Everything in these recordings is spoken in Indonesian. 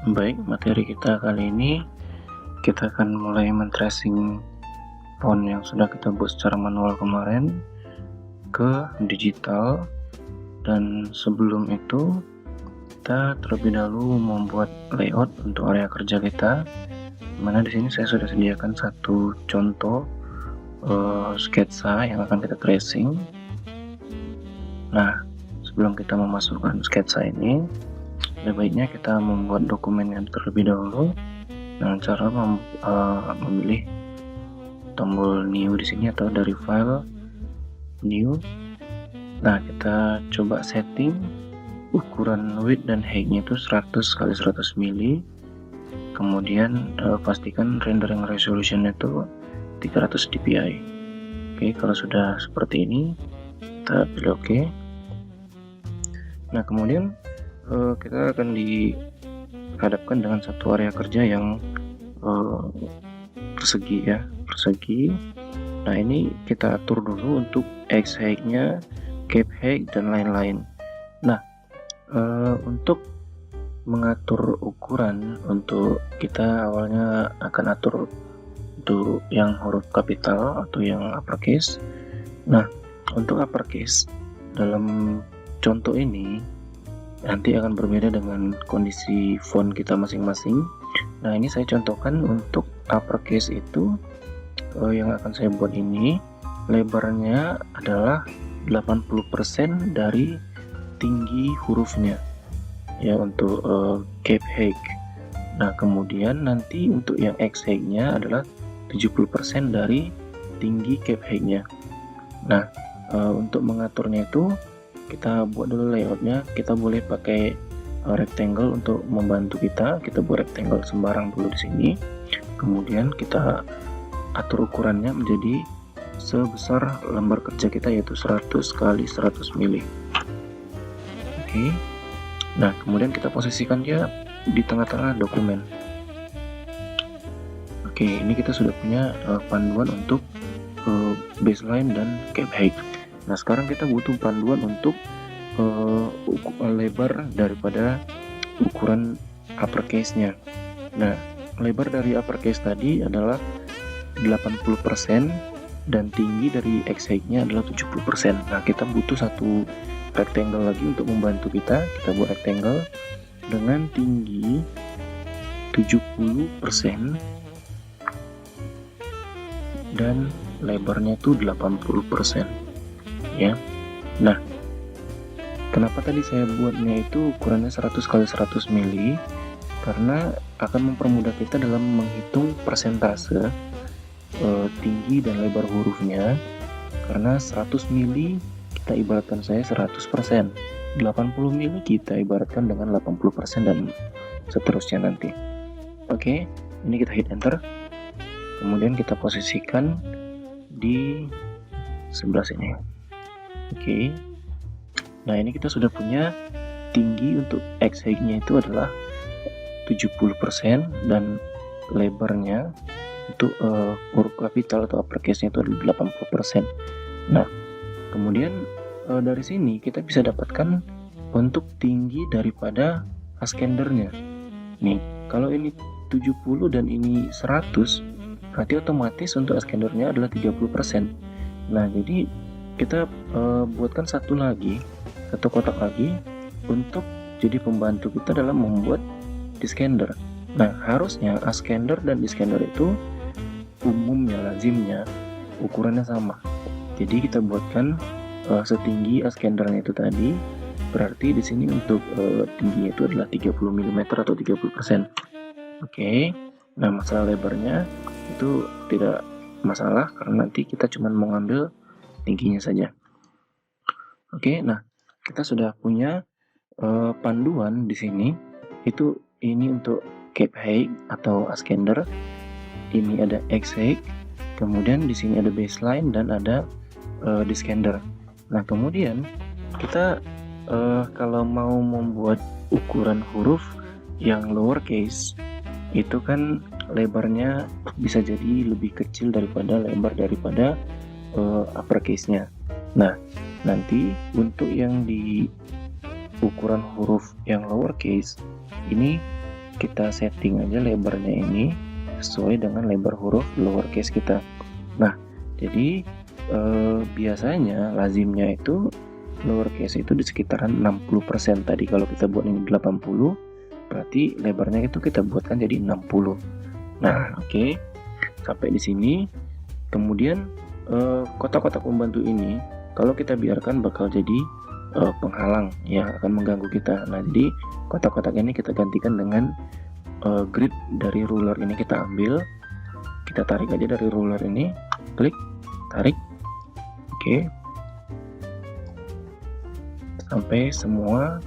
Baik, materi kita kali ini kita akan mulai men-tracing font yang sudah kita buat secara manual kemarin ke digital, dan sebelum itu kita terlebih dahulu membuat layout untuk area kerja kita, dimana di sini saya sudah sediakan satu contoh sketsa yang akan kita tracing. Nah, sebelum kita memasukkan sketsa ini, lebih baiknya kita membuat dokumen yang terlebih dahulu dengan cara memilih tombol new di sini atau dari file new. Nah, kita coba setting ukuran width dan height-nya itu 100 x 100 mili. Kemudian pastikan rendering resolution itu 300 dpi. Oke, kalau sudah seperti ini kita pilih oke. Nah, kemudian kita akan dihadapkan dengan satu area kerja yang persegi ya, persegi. Nah, ini kita atur dulu untuk X height-nya, cap height, dan lain-lain. Nah, untuk mengatur ukuran, untuk kita awalnya akan atur untuk yang huruf kapital atau yang uppercase. Nah, untuk uppercase dalam contoh ini nanti akan berbeda dengan kondisi font kita masing-masing. Nah, ini saya contohkan untuk uppercase itu yang akan saya buat ini lebarnya adalah 80% dari tinggi hurufnya ya, untuk cap height. Nah, kemudian nanti untuk yang X height-nya adalah 70% dari tinggi cap height-nya. Nah, untuk mengaturnya itu kita buat dulu layoutnya. Kita boleh pakai rectangle untuk membantu kita. Kita buat rectangle sembarang dulu di sini. Kemudian kita atur ukurannya menjadi sebesar lembar kerja kita, yaitu 100 x 100 mili. Oke. Nah, kemudian kita posisikan dia di tengah-tengah dokumen. Oke, ini kita sudah punya panduan untuk baseline dan cap height. Nah, sekarang kita butuh panduan untuk lebar daripada ukuran uppercase-nya. Nah, lebar dari uppercase tadi adalah 80% dan tinggi dari X height-nya adalah 70%. Nah, kita butuh satu rectangle lagi untuk membantu kita. Kita buat rectangle dengan tinggi 70% dan lebarnya itu 80%. Ya. Nah, kenapa tadi saya buatnya itu ukurannya 100 x 100 mili? Karena akan mempermudah kita dalam menghitung persentase tinggi dan lebar hurufnya. Karena 100 mili kita ibaratkan saya 100%, 80 mili kita ibaratkan dengan 80%, dan seterusnya nanti. Oke, ini kita hit enter. Kemudian kita posisikan di sebelah sini. Oke. Nah, ini kita sudah punya tinggi untuk X height-nya itu adalah 70% dan lebarnya untuk huruf kapital atau uppercase-nya itu adalah 80%. Nah, kemudian dari sini kita bisa dapatkan untuk tinggi daripada askendernya. Nih, kalau ini 70 dan ini 100, berarti otomatis untuk askendernya adalah 30%. Nah, jadi kita buatkan satu kotak lagi untuk jadi pembantu kita dalam membuat diskender. Nah, harusnya askender dan diskender itu umumnya, lazimnya ukurannya sama. Jadi kita buatkan setinggi askendernya itu tadi. Berarti di sini untuk tingginya itu adalah 30 mm atau 30%. Oke. Nah, masalah lebarnya itu tidak masalah karena nanti kita cuma mau ngambil tingginya saja. Oke, nah kita sudah punya panduan di sini. Ini untuk cap height atau askender. Ini ada X height. Kemudian di sini ada baseline dan ada diskender. Nah, kemudian kita kalau mau membuat ukuran huruf yang lowercase itu kan lebarnya bisa jadi lebih kecil daripada lebar daripada uppercase-nya. Nah, nanti untuk yang di ukuran huruf yang lowercase ini kita setting aja lebarnya ini sesuai dengan lebar huruf lowercase kita. Nah, jadi biasanya lazimnya itu lowercase itu di sekitaran 60%. Tadi kalau kita buat ini 80, berarti lebarnya itu kita buatkan jadi 60. Nah, oke. Sampai di sini. Kemudian kotak-kotak pembantu ini kalau kita biarkan bakal jadi penghalang yang akan mengganggu kita. Nah, jadi kotak-kotak ini kita gantikan dengan grid dari ruler ini. Kita ambil, kita tarik aja dari ruler ini, klik, tarik, oke, sampai semua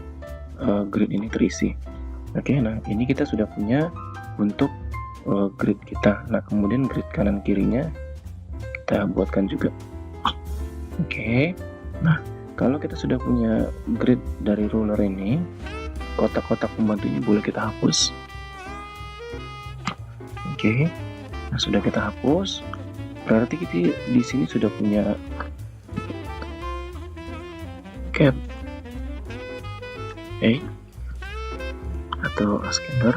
grid ini terisi. Oke, nah ini kita sudah punya untuk grid kita. Nah, kemudian grid kanan kirinya kita buatkan juga. Oke, nah kalau kita sudah punya grid dari ruler ini, kotak-kotak pembantunya boleh kita hapus. Oke, nah sudah kita hapus, berarti kita di sini sudah punya cap atau scanner.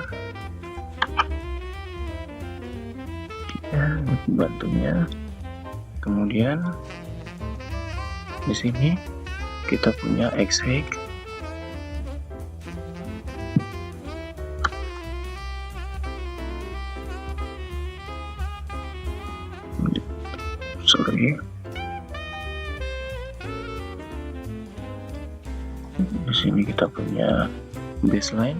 Ya, ini pembantunya. Kemudian di sini kita punya X-Hack. Sorry. Di sini kita punya baseline.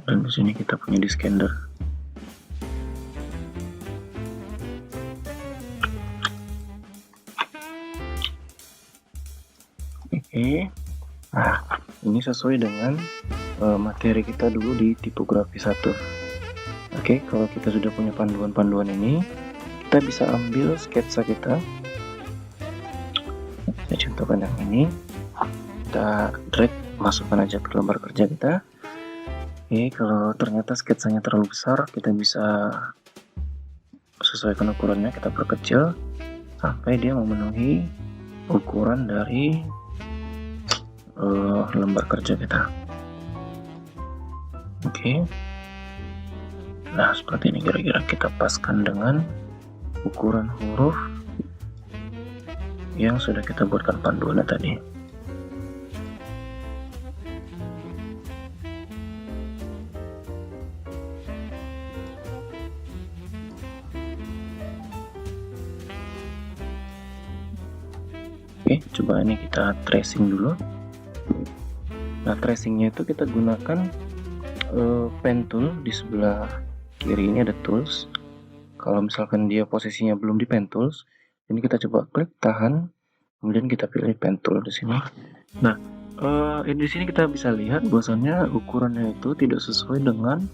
Dan di sini kita punya Descender. Oke, nah ini sesuai dengan materi kita dulu di tipografi 1. Oke, kalau kita sudah punya panduan-panduan ini, kita bisa ambil sketsa kita. Saya contohkan yang ini, kita drag, masukkan aja ke lembar kerja kita. Oke, kalau ternyata sketsanya terlalu besar, kita bisa sesuaikan ukurannya, kita perkecil sampai dia memenuhi ukuran dari lembar kerja kita. Oke, nah seperti ini kira-kira kita paskan dengan ukuran huruf yang sudah kita buatkan panduannya tadi. Oke, coba ini kita tracing dulu. Nah, tracingnya itu kita gunakan pen tool. Di sebelah kiri ini ada tools. Kalau misalkan dia posisinya belum di pen tools, ini kita coba klik, tahan, kemudian kita pilih pen tool di sini. Nah, di sini kita bisa lihat bahwasannya ukurannya itu tidak sesuai dengan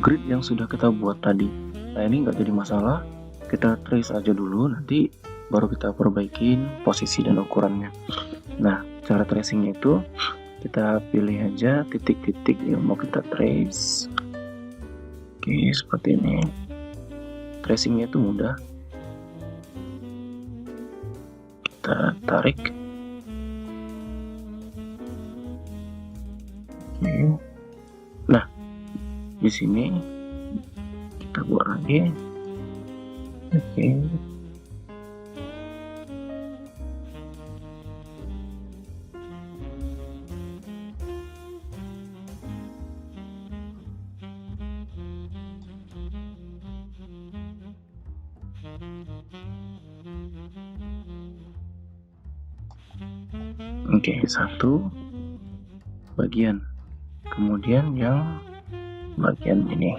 grid yang sudah kita buat tadi. Nah, ini nggak jadi masalah. Kita trace aja dulu, nanti baru kita perbaikin posisi dan ukurannya. Nah, cara tracingnya itu kita pilih aja titik-titik yang mau kita trace. Oke, seperti ini. Tracingnya itu mudah. Kita tarik. Oke. Nah, di sini kita buat lagi. Oke. Oke, satu bagian, kemudian yang bagian ini.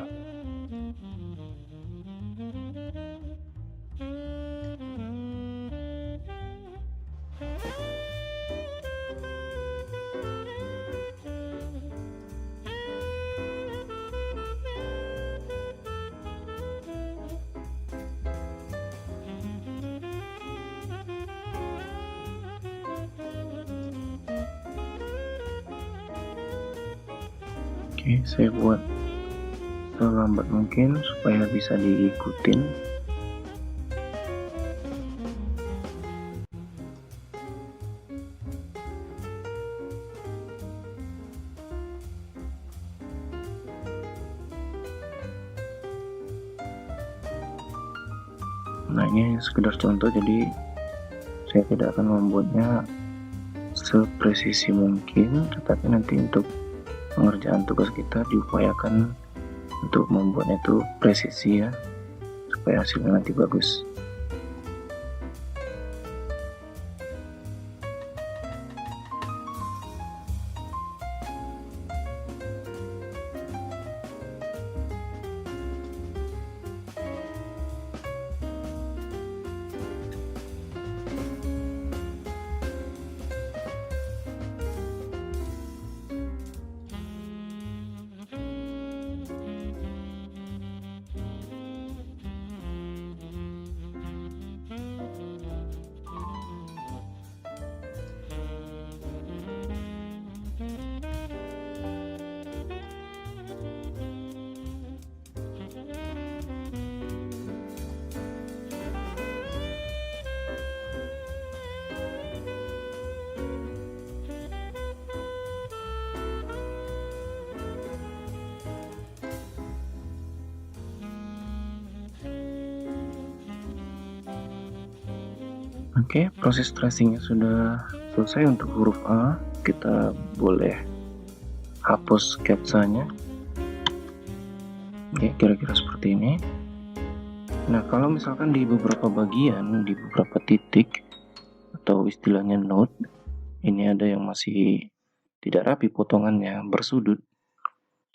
Oke, saya buat selambat mungkin supaya bisa diikutin. Nah, ini sekedar contoh, jadi saya tidak akan membuatnya sepresisi mungkin, tetapi nanti untuk pengerjaan tugas kita diupayakan untuk membuatnya itu presisi ya, supaya hasilnya nanti bagus. Oke, proses tracingnya sudah selesai. Untuk huruf A, kita boleh hapus sketsanya. Oke, kira-kira seperti ini. Nah, kalau misalkan di beberapa bagian, di beberapa titik, atau istilahnya node, ini ada yang masih tidak rapi potongannya, bersudut,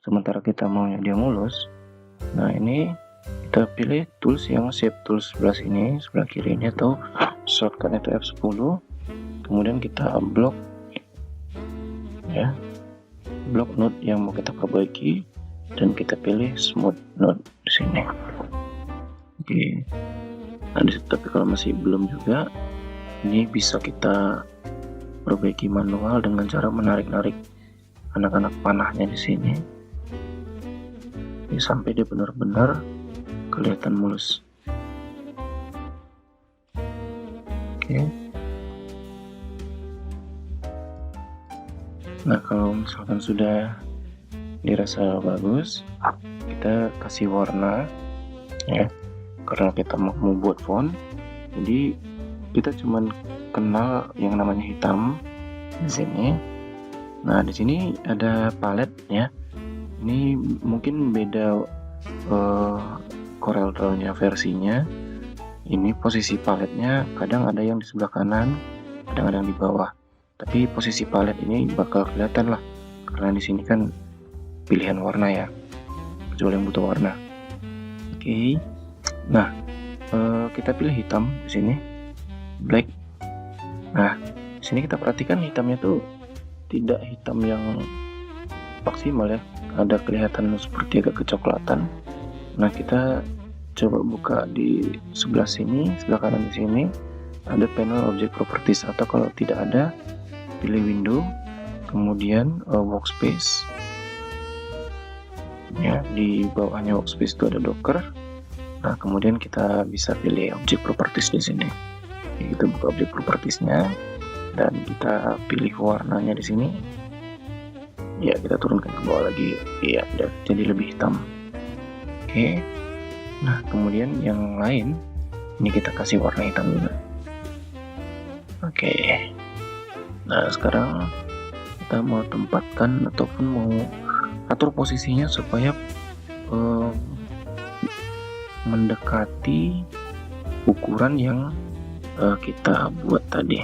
sementara kita maunya dia mulus. Nah, ini kita pilih tools yang shape tools sebelah sini, sebelah kiri ini, atau shortcut itu F10. Kemudian kita blok ya, blok node yang mau kita perbaiki, dan kita pilih smooth node di sini. Oke. Nah, tapi kalau masih belum juga, ini bisa kita perbaiki manual dengan cara menarik-narik anak-anak panahnya di sini. Ini sampai dia benar-benar kelihatan mulus. Oke. Nah, kalau misalkan sudah dirasa bagus, kita kasih warna ya, karena kita mau buat font. Jadi kita cuman kenal yang namanya hitam di sini. Nah, di sini ada palet ya. Ini mungkin beda Corel Draw-nya versinya. Ini posisi paletnya kadang ada yang di sebelah kanan, kadang ada yang di bawah. Tapi posisi palet ini bakal kelihatan lah, karena di sini kan pilihan warna ya, kecuali yang butuh warna. Oke. Nah, kita pilih hitam di sini, black. Nah, di sini kita perhatikan hitamnya tuh tidak hitam yang maksimal ya, ada kelihatan seperti agak kecoklatan. Nah, kita coba buka di sebelah sini, sebelah kanan di sini ada panel object properties, atau kalau tidak ada, pilih window, kemudian workspace ya, di bawahnya workspace itu ada docker. Nah, kemudian kita bisa pilih object properties di sini. Kita buka object propertiesnya dan kita pilih warnanya di sini. Ya, kita turunkan ke bawah lagi. Ya, jadi lebih hitam. Oke. Nah, kemudian yang lain ini kita kasih warna hitam juga. Oke. Nah, sekarang kita mau tempatkan ataupun mau atur posisinya supaya mendekati ukuran yang kita buat tadi.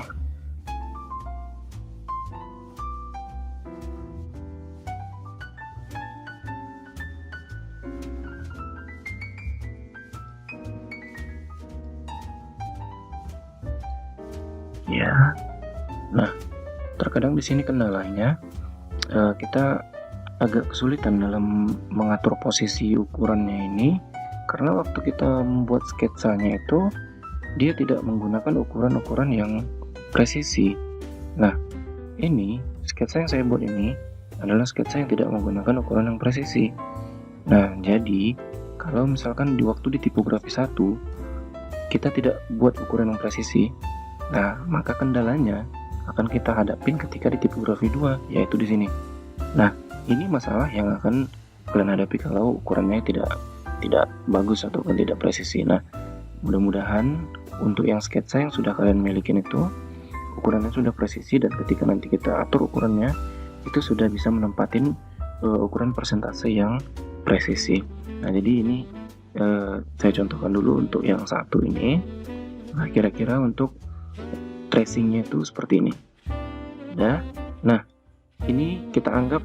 Ya. Nah, terkadang di sini kendalanya kita agak kesulitan dalam mengatur posisi ukurannya ini, karena waktu kita membuat sketsanya itu dia tidak menggunakan ukuran-ukuran yang presisi. Nah, ini sketsa yang saya buat ini adalah sketsa yang tidak menggunakan ukuran yang presisi. Nah, jadi kalau misalkan di waktu di tipografi 1 kita tidak buat ukuran yang presisi, nah maka kendalanya akan kita hadapin ketika di tipografi 2, yaitu di sini. Nah, ini masalah yang akan kalian hadapi kalau ukurannya tidak bagus ataupun tidak presisi. Nah, mudah-mudahan untuk yang sketsa yang sudah kalian milikin itu ukurannya sudah presisi, dan ketika nanti kita atur ukurannya itu sudah bisa menempatin ukuran persentase yang presisi. Nah, jadi ini saya contohkan dulu untuk yang satu ini. Nah, kira-kira untuk tracingnya itu seperti ini ya. Nah, ini kita anggap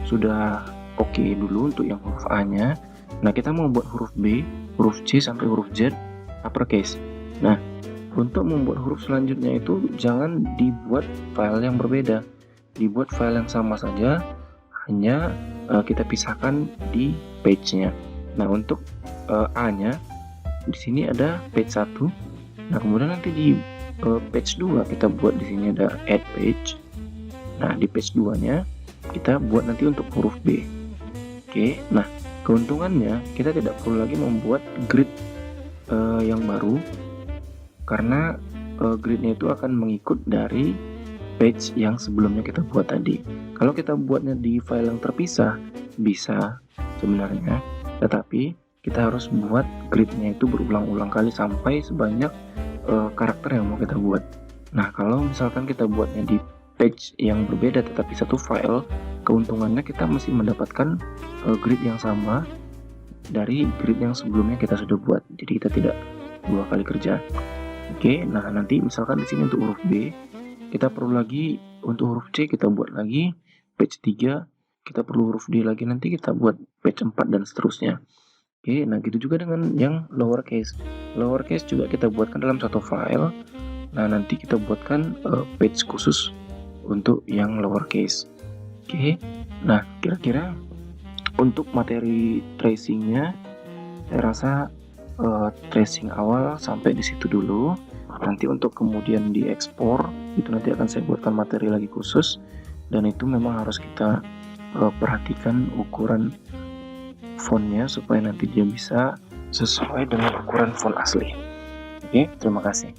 sudah oke dulu untuk yang huruf A nya. Nah, kita mau buat huruf B, huruf C sampai huruf Z uppercase. Nah, untuk membuat huruf selanjutnya itu jangan dibuat file yang berbeda, dibuat file yang sama saja, hanya kita pisahkan di page-nya. Nah, untuk A nya di sini ada page 1. Nah, kemudian nanti di page 2 kita buat di sini ada add page. Nah, di page 2 nya kita buat nanti untuk huruf B. Oke, nah keuntungannya kita tidak perlu lagi membuat grid yang baru, karena gridnya itu akan mengikut dari page yang sebelumnya kita buat tadi. Kalau kita buatnya di file yang terpisah bisa sebenarnya, tetapi kita harus buat gridnya itu berulang-ulang kali sampai sebanyak karakter yang mau kita buat. Nah, kalau misalkan kita buatnya di page yang berbeda tetapi satu file, keuntungannya kita masih mendapatkan grid yang sama dari grid yang sebelumnya kita sudah buat. Jadi kita tidak dua kali kerja. Oke, nah nanti misalkan di sini untuk huruf B kita perlu lagi, untuk huruf C kita buat lagi page 3, kita perlu huruf D lagi, nanti kita buat page 4 dan seterusnya. Oke, nah gitu juga dengan yang lowercase. Lowercase juga kita buatkan dalam satu file. Nah, nanti kita buatkan page khusus untuk yang lowercase. Oke, nah kira-kira untuk materi tracingnya saya rasa tracing awal sampai di situ dulu. Nanti untuk kemudian diekspor itu nanti akan saya buatkan materi lagi khusus, dan itu memang harus kita perhatikan ukuran fontnya supaya nanti dia bisa sesuai dengan ukuran font asli. Oke, terima kasih.